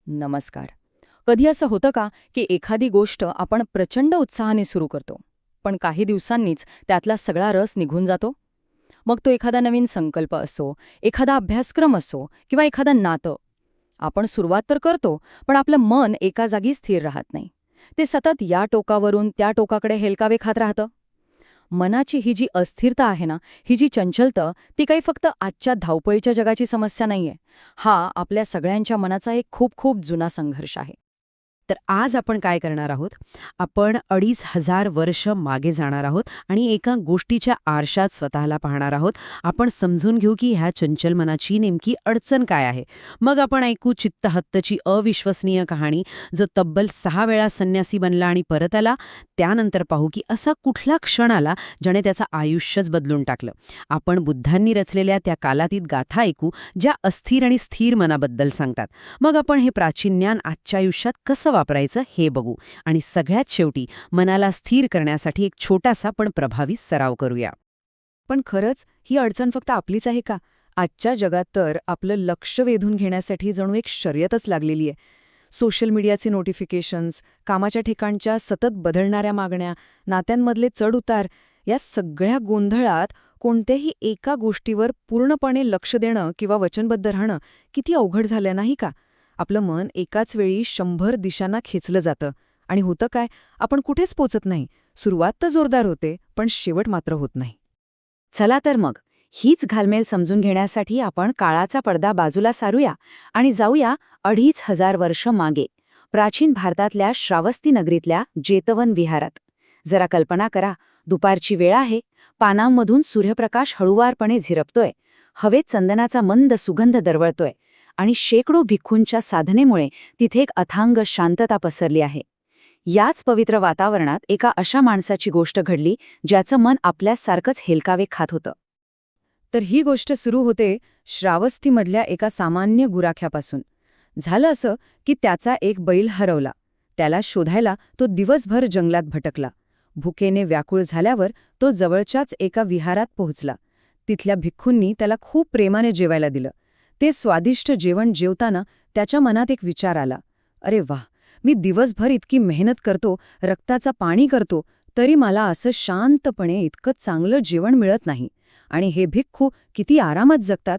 नमस्कार. कधी असं होतं का की एखादी गोष्ट आपण प्रचंड उत्साहाने सुरू करतो, पण काही दिवसांनीच त्यातला सगळा रस निघून जातो? मग तो एखादा नवीन संकल्प असो, एखादा अभ्यासक्रम असो किंवा एखादं नातं. आपण सुरुवात तर करतो, पण आपलं मन एका जागी स्थिर राहत नाही. ते सतत या टोकावरून त्या टोकाकडे हेलकावे खात राहतं. मनाची ही जी अस्थिरता आहे ना, ही जी चंचलता, ती काही फक्त आजच्या धावपळीच्या जगाची समस्या नाहीये. हा आपल्या सगळ्यांच्या मनाचा एक खूप खूप जुना संघर्ष आहे. तर आज आपण काय करणार आहोत? आपण 2,500 वर्ष मागे जाणार आहोत आणि एका गोष्टीच्या आरशात स्वतःला पाहणार आहोत. आपण समजून घेऊ की ह्या चंचल मनाची नेमकी अडचण काय आहे. मग आपण ऐकू चित्तहत्यची अविश्वसनीय कहाणी, जो तब्बल 6 वेळा संन्यासी बनला आणि परत आला. त्यानंतर पाहू की असा कुठला क्षण आला ज्याने त्याचं आयुष्यच बदलून टाकलं. आपण बुद्धांनी रचलेल्या त्या कालातीत गाथा ऐकू, ज्या अस्थिर आणि स्थिर मनाबद्दल सांगतात. मग आपण हे प्राचीन ज्ञान आजच्या आयुष्यात कसं वापरायचं हे बघू आणि सगळ्यात शेवटी मनाला स्थिर करण्यासाठी एक छोटासा पण प्रभावी सराव करूया. पण खरंच ही अडचण फक्त आपलीच आहे का? आजच्या जगात तर आपलं लक्ष वेधून घेण्यासाठी जणू एक शर्यतच लागलेली आहे. सोशल मीडियाचे नोटिफिकेशन्स, कामाच्या ठिकाणच्या सतत बदलणाऱ्या मागण्या, नात्यांमधले चढ-उतार, या सगळ्या गोंधळात कोणत्याही एका गोष्टीवर पूर्णपणे लक्ष देणं किंवा वचनबद्ध राहणं किती अवघड झालं नाही का? आपलं मन एकाच वेळी 100 दिशांना खेचलं जातं. आणि होतं काय, आपण कुठेच पोचत नाही. सुरुवात तर जोरदार होते, पण शेवट मात्र होत नाही. चला तर मग हीच घालमेल समजून घेण्यासाठी आपण काळाचा पडदा बाजूला सारूया आणि जाऊया 2,500 वर्ष मागे, प्राचीन भारतातल्या श्रावस्ती नगरीतल्या जेतवन विहारात. जरा कल्पना करा, दुपारची वेळ आहे, पानांमधून सूर्यप्रकाश हळुवारपणे झिरपतोय, हवेत चंदनाचा मंद सुगंध दरवळतोय आणि शेकडो भिक्खूंच्या साधनेमुळे तिथे एक अथांग शांतता पसरली आहे. याच पवित्र वातावरणात एका अशा माणसाची गोष्ट घडली ज्याचं मन आपल्यासारखंच हेलकावे खात होतं. तर ही गोष्ट सुरू होते श्रावस्तीमधल्या एका सामान्य गुराख्यापासून. झालं असं की त्याचा एक बैल हरवला. त्याला शोधायला तो दिवसभर जंगलात भटकला. भुकेने व्याकुळ झाल्यावर तो जवळच्याच एका विहारात पोहोचला. तिथल्या भिक्खूंनी त्याला खूप प्रेमाने जेवायला दिलं. ते स्वादिष्ट जेवण जेवताना त्याच्या मनात एक विचार आला. अरे वाह, मी दिवसभर इतकी मेहनत करतो, रक्ताचा पाणी करतो, तरी मला असं शांतपणे इतकं चांगलं जेवण मिळत नाही. आणि हे भिक्खू किती आरामात जगतात.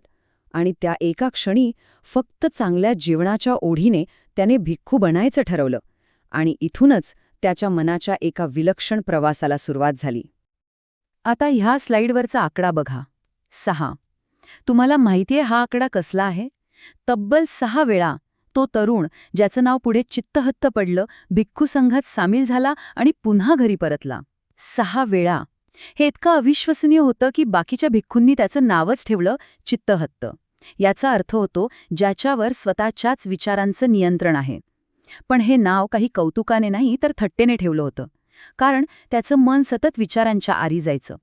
आणि त्या एका क्षणी फक्त चांगल्या जेवणाच्या ओढीने त्याने भिक्खू बनायचं ठरवलं. आणि इथूनच त्याच्या मनाच्या एका विलक्षण प्रवासाला सुरुवात झाली. आता ह्या स्लाईडवरचा आकडा बघा, 6. तुम्हाला माहितीये हा आकडा कसला आहे? तब्बल 6 वेळा तो तरुण, ज्याचं नाव पुढे चित्तहत्त पडलं, भिक्खू संघात सामील झाला आणि पुन्हा घरी परतला. 6 वेळा. हे इतकं अविश्वसनीय होतं की बाकीच्या भिक्खूंनी त्याचं नावच ठेवलं चित्तहत्त. याचा अर्थ होतो ज्याच्यावर स्वतःच्याच विचारांचं नियंत्रण आहे. पण हे नाव काही कौतुकाने नाही तर थट्टेने ठेवलं होतं, कारण त्याचं मन सतत विचारांच्या आरी जायचं.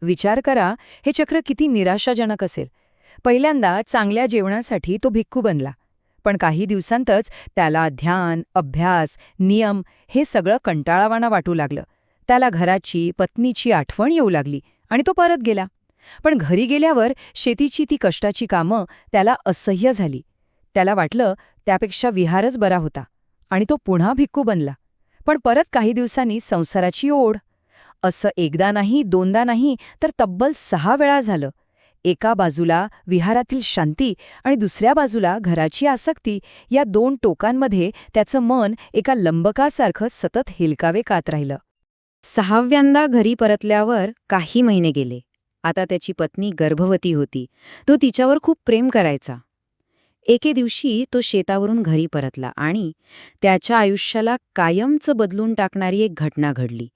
विचार करा, हे चक्र किती निराशाजनक असेल. पहिल्यांदा चांगल्या जेवणासाठी तो भिक्खू बनला, पण काही दिवसांतच त्याला ध्यान, अभ्यास, नियम हे सगळं कंटाळावाणं वाटू लागलं. त्याला घराची, पत्नीची आठवण येऊ लागली आणि तो परत गेला. पण घरी गेल्यावर शेतीची ती कष्टाची कामं त्याला असह्य झाली. त्याला वाटलं त्यापेक्षा विहारच बरा होता आणि तो पुन्हा भिक्खू बनला. पण परत काही दिवसांनी संसाराची ओढ. असं एकदा नाही, दोनदा नाही, तर तब्बल 6 वेळा झालं. एका बाजूला विहारातील शांती आणि दुसऱ्या बाजूला घराची आसक्ती, या 2 टोकांमध्ये त्याचं मन एका लंबकासारखं सतत हेलकावे खात राहिलं. 6व्यांदा घरी परतल्यावर काही महिने गेले. आता त्याची पत्नी गर्भवती होती. तो तिच्यावर खूप प्रेम करायचा. एके दिवशी तो शेतावरून घरी परतला आणि त्याच्या आयुष्याला कायमचं बदलून टाकणारी एक घटना घडली.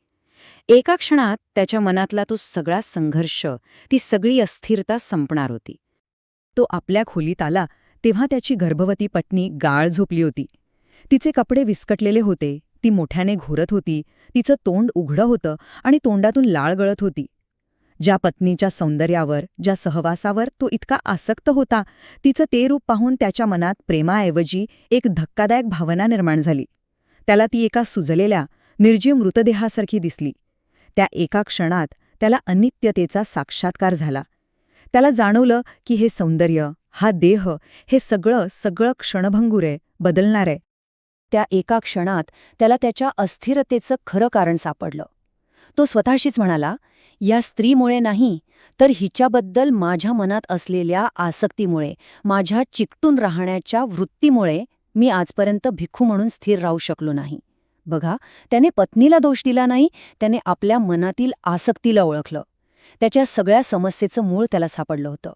एका क्षणात त्याच्या मनातला तो सगळा संघर्ष, ती सगळी अस्थिरता संपणार होती. तो आपल्या खोलीत आला तेव्हा त्याची गर्भवती पत्नी गाळ झोपली होती. तिचे कपडे विस्कटलेले होते, ती मोठ्याने घोरत होती, तिचं तोंड उघडं होतं आणि तोंडातून लाळ गळत होती. ज्या पत्नीच्या सौंदर्यावर, ज्या सहवासावर तो इतका आसक्त होता, तिचं ते रूप पाहून त्याच्या मनात प्रेमाऐवजी एक धक्कादायक भावना निर्माण झाली. त्याला ती एका सुजलेल्या, निर्जीव मृतदेहासारखी दिसली. त्या एका क्षणात त्याला अनित्यतेचा साक्षात्कार झाला. त्याला जाणवलं की हे सौंदर्य, हा देह हे सगळं क्षणभंगूर आहे, बदलणार आहे. त्या एका क्षणात त्याला त्याच्या अस्थिरतेचं खरं कारण सापडलं. तो स्वतःशीच म्हणाला, या स्त्रीमुळे नाही, तर हिच्याबद्दल माझ्या मनात असलेल्या आसक्तीमुळे, माझ्या चिकटून राहण्याच्या वृत्तीमुळे मी आजपर्यंत भिक्खू म्हणून स्थिर राहू शकलो नाही. बघा, त्याने पत्नीला दोष दिला नाही, त्याने आपल्या मनातील आसक्तीला ओळखलं. त्याच्या सगळ्या समस्येचं मूळ त्याला सापडलं होतं.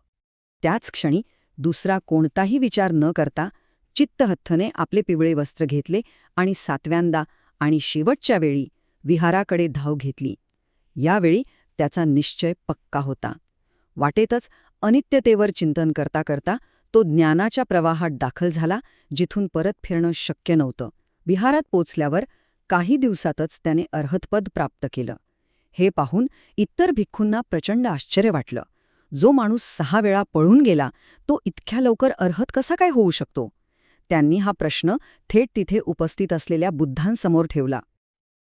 त्याच क्षणी दुसरा कोणताही विचार न करता चित्तहत्थने आपले पिवळे वस्त्र घेतले आणि 7व्यांदा आणि शेवटच्या वेळी विहाराकडे धाव घेतली. यावेळी त्याचा निश्चय पक्का होता. वाटेतच अनित्यतेवर चिंतन करता करता तो ज्ञानाच्या प्रवाहात दाखल झाला, जिथून परत फिरणं शक्य नव्हतं. विहारात पोचल्यावर काही दिवसातच त्याने अर्हतपद प्राप्त केलं. हे पाहून इतर भिक्खूंना प्रचंड आश्चर्य वाटलं. जो माणूस 6 वेळा पळून गेला, तो इतक्या लवकर अर्हत कसा काय होऊ शकतो? त्यांनी हा प्रश्न थेट तिथे उपस्थित असलेल्या बुद्धांसमोर ठेवला.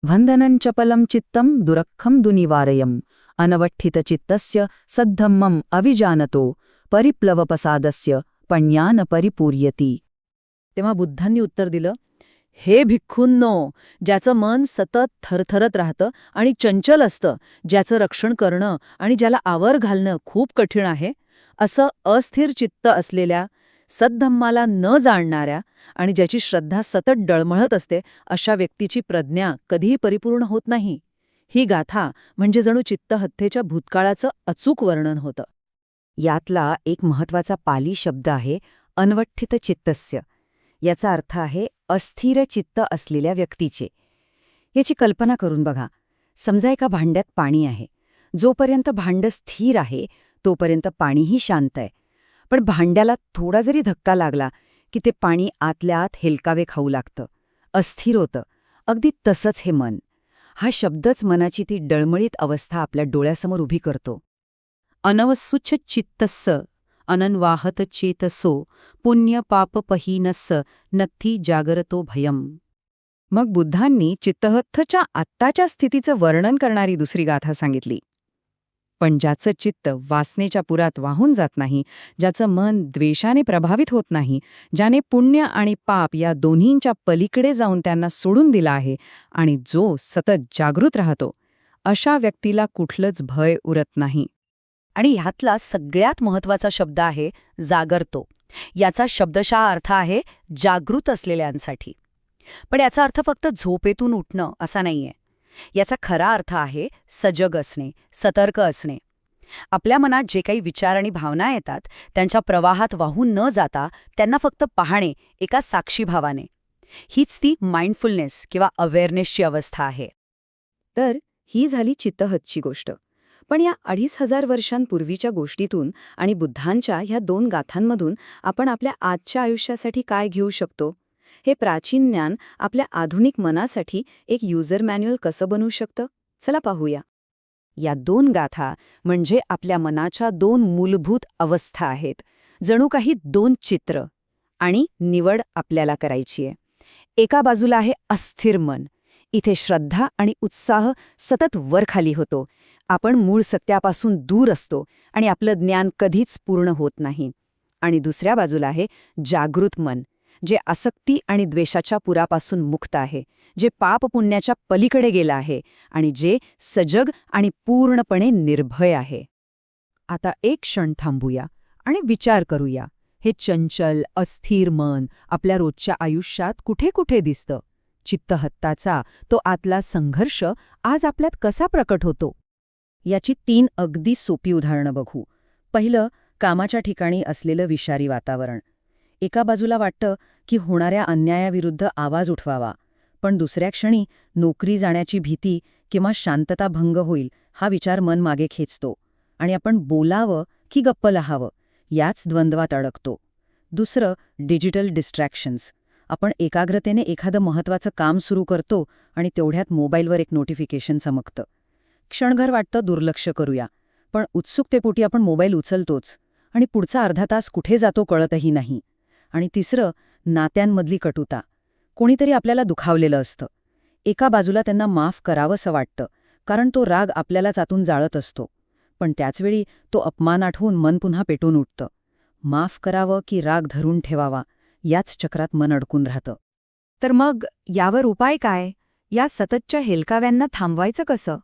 वंदनं चपलं चित्तं दुरख्खं दुनिवारयम् अनवठ्ठितचित्तस्य सद्धम्मम् अविजानतो परिप्लवपसादस्य पण्यान परिपूर्यति. तेव्हा बुद्धांनी उत्तर दिलं, हे भिक्खूंनो, ज्याचं मन सतत थरथरत राहतं आणि चंचल असतं, ज्याचं रक्षण करणं आणि ज्याला आवर घालणं खूप कठीण आहे, असं अस्थिर चित्त असलेल्या, सद्धम्माला न जाणणाऱ्या आणि ज्याची श्रद्धा सतत डळमळत असते, अशा व्यक्तीची प्रज्ञा कधीही परिपूर्ण होत नाही. ही गाथा म्हणजे जणू चित्तहत्येच्या भूतकाळाचं अचूक वर्णन होतं. यातला एक महत्वाचा पाली शब्द आहे अनवठ्ठित चित्तस्य. याचा अर्थ आहे अस्थिर चित्त असलेल्या व्यक्तीचे. याची कल्पना करून बघा. समजा एका भांड्यात पाणी आहे. जोपर्यंत भांडं स्थिर आहे तोपर्यंत पाणीही शांत आहे. पण भांड्याला थोडा जरी धक्का लागला की ते पाणी आतल्या आत हेलकावे खाऊ लागतं, अस्थिर होतं. अगदी तसंच हे मन. हा शब्दच मनाची ती डळमळीत अवस्था आपल्या डोळ्यासमोर उभी करतो. अनवसुच्छ चित्तस्स अनन्वाहत चेतसो पुण्यपापपहीनस्स नत्थी जागरतो भयम. मग बुद्धांनी चित्तहत्थच्या आत्ताच्या स्थितीचं वर्णन करणारी दुसरी गाथा सांगितली. पण ज्याचं चित्त वासनेच्या पुरात वाहून जात नाही, ज्याचं मन द्वेषाने प्रभावित होत नाही, ज्याने पुण्य आणि पाप या दोन्हींच्या पलीकडे जाऊन त्यांना सोडून दिला आहे आणि जो सतत जागृत राहतो, अशा व्यक्तीला कुठलंच भय उरत नाही. आणि ह्यातला सगळ्यात महत्वाचा शब्द आहे जागरतो. याचा शब्दशः अर्थ आहे जागृत असलेल्यांसाठी. पण याचा अर्थ फक्त झोपेतून उठणं असा नाहीये. याचा खरा अर्थ आहे सजग असणे, सतर्क असणे. आपल्या मनात जे काही विचार आणि भावना येतात त्यांच्या प्रवाहात वाहून न जाता त्यांना फक्त पाहणे एका साक्षीभावाने. हीच ती माइंडफुलनेस किंवा अवेअरनेसची अवस्था आहे. तर ही झाली चित्तहत्तची गोष्ट. पण या 2500 वर्षांपूर्वीच्या गोष्टीतून आणि बुद्धांच्या ह्या 2 गाथांमधून आपण आपल्या आजच्या आयुष्यासाठी काय घेऊ शकतो? हे प्राचीन ज्ञान आपल्या आधुनिक मनासाठी एक युजर मॅन्युअल कसं बनवू शकतं? चला पाहूया. या 2 गाथा म्हणजे आपल्या मनाच्या 2 मूलभूत अवस्था आहेत. जणू काही 2 चित्र. आणि निवड आपल्याला करायची आहे. एका बाजूला आहे अस्थिर मन. इथे श्रद्धा आणि उत्साह सतत वरखाली होतो. आपण मूळ सत्यापासून दूर असतो आणि आपलं ज्ञान कधीच पूर्ण होत नाही. आणि दुसऱ्या बाजूला आहे जागृत मन, जे आसक्ती आणि द्वेषाच्या पुरापासून मुक्त आहे, जे पाप पुण्याच्या पलीकडे गेलं आहे आणि जे सजग आणि पूर्णपणे निर्भय आहे. आता एक क्षण थांबूया आणि विचार करूया. हे चंचल, अस्थिर मन आपल्या रोजच्या आयुष्यात कुठे कुठे दिसतं? चित्तहत्ताचा तो आतला संघर्ष आज आपल्यात कसा प्रकट होतो? याची 3 अगदी सोपी उदाहरणं बघू. पहिलं, कामाच्या ठिकाणी असलेलं विषारी वातावरण. एका बाजूला वाटतं की होणाऱ्या अन्यायाविरुद्ध आवाज उठवावा, पण दुसऱ्या क्षणी नोकरी जाण्याची भीती किंवा शांतता भंग होईल हा विचार मन मागे खेचतो आणि आपण बोलावं की गप्प राहावं याच द्वंद्वात अडकतो. दुसरं, डिजिटल डिस्ट्रॅक्शन्स. आपण एकाग्रतेने एखादं महत्त्वाचं काम सुरू करतो आणि तेवढ्यात मोबाईलवर एक नोटिफिकेशन चमकतं. क्षणभर वाटतं दुर्लक्ष करूया, पण उत्सुकतेपोटी आपण मोबाईल उचलतोच आणि पुढचा अर्धा तास कुठे जातो कळतही नाही. आणि तिसरं, नात्यांमधली कटुता. कोणीतरी आपल्याला दुखावलेलं असतं. एका बाजूला त्यांना माफ करावंसं वाटतं, कारण तो राग आपल्यालाच आतून जाळत असतो. पण त्याचवेळी तो अपमान आठवून मन पुन्हा पेटून उठतं. माफ करावं की राग धरून ठेवावा याच चक्रात मन अडकून राहतं. तर मग यावर उपाय काय? या सततच्या हेलकाव्यांना थांबवायचं कसं?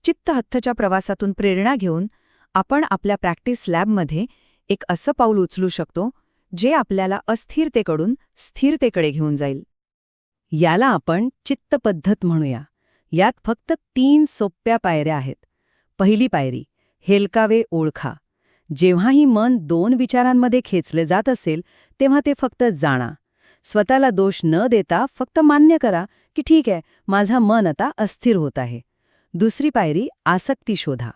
चित्तहत्थच्या प्रवासातून प्रेरणा घेऊन आपण आपल्या प्रॅक्टिस लॅबमध्ये एक असं पाऊल उचलू शकतो जे आपल्याला अस्थिरतेकडून स्थिरतेकडे घेऊन जाईल. याला आपण चित्तपद्धत म्हणूया. यात फक्त 3 सोप्या पायऱ्या आहेत. पहिली पायरी, हेलकावे ओळखा. जेव्हाही मन 2 विचारांमध्ये खेचले जात असेल तेव्हा ते फक्त जाणा. स्वतःला दोष न देता फक्त मान्य करा की ठीक आहे, माझं मन आता अस्थिर होत आहे. दुसरी पायरी, आसक्ती शोधा.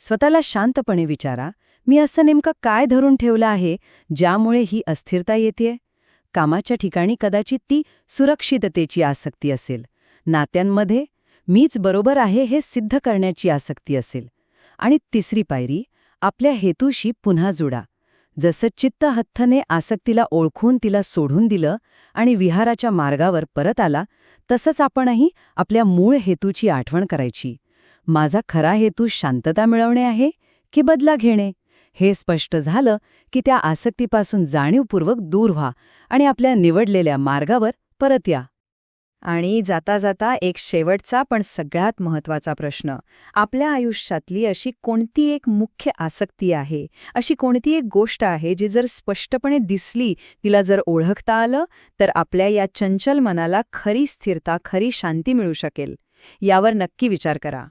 स्वतःला शांतपणे विचारा, मी असं नेमकं काय धरून ठेवलं आहे ज्यामुळे ही अस्थिरता येतेय? कामाच्या ठिकाणी कदाचित ती सुरक्षिततेची आसक्ती असेल. नात्यांमध्ये मीच बरोबर आहे हे सिद्ध करण्याची आसक्ती असेल. आणि तिसरी पायरी, आपल्या हेतूशी पुन्हा जुडा. जसं चित्तहत्थने आसक्तीला ओळखून तिला सोडून दिलं आणि विहाराच्या मार्गावर परत आला, तसंच आपणही आपल्या मूळ हेतूची आठवण करायची. माझा खरा हेतू शांतता मिळवणे आहे की बदला घेणे? हे स्पष्ट झालं की त्या आसक्तीपासून जाणीवपूर्वक दूर व्हा आणि आपल्या निवडलेल्या मार्गावर परत या. आणि जाता जाता एक शेवटचा पण सगळ्यात महत्त्वाचा प्रश्न. आपल्या आयुष्यातली अशी कोणती एक मुख्य आसक्ती आहे, अशी कोणती एक गोष्ट आहे जी जर स्पष्टपणे दिसली, तिला जर ओळखता आलं, तर आपल्या या चंचल मनाला खरी स्थिरता, खरी शांती मिळू शकेल? यावर नक्की विचार करा.